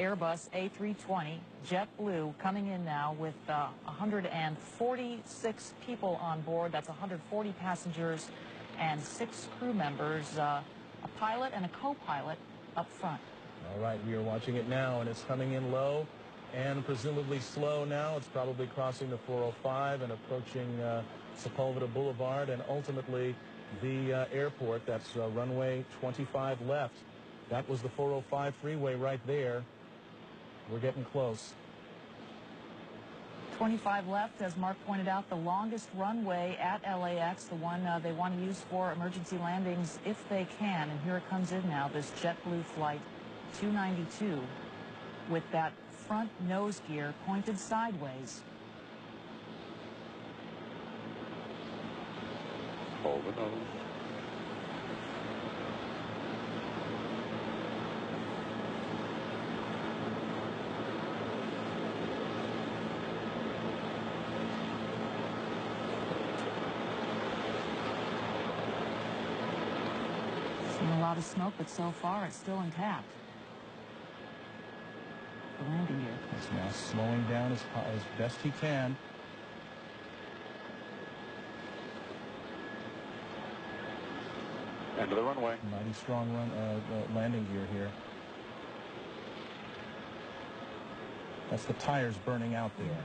Airbus A320 JetBlue coming in now with 146 people on board. That's 140 passengers and 6 crew members, a pilot and a co-pilot up front. All right, we are watching it now, and it's coming in low and presumably slow now. It's probably crossing the 405 and approaching Sepulveda Boulevard and ultimately the airport. That's runway 25 left. That was the 405 freeway right there. We're getting close. 25 left, as Mark pointed out, the longest runway at LAX, the one they want to use for emergency landings if they can. And here it comes in now, this JetBlue flight 292 with that front nose gear pointed sideways. Hold the nose. Seen a lot of smoke, but so far it's still intact. The landing gear. He's now slowing down as best he can. End of the runway. Mighty strong landing gear here. That's the tires burning out there.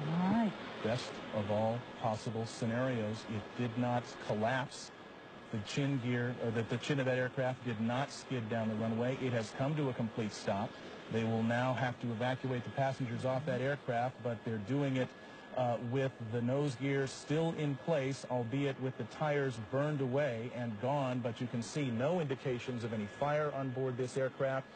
All right. Best of all possible scenarios, it did not collapse. The chin gear, or the chin of that aircraft did not skid down the runway. It has come to a complete stop. They will now have to evacuate the passengers off that aircraft, but they're doing it with the nose gear still in place, albeit with the tires burned away and gone. But you can see no indications of any fire on board this aircraft.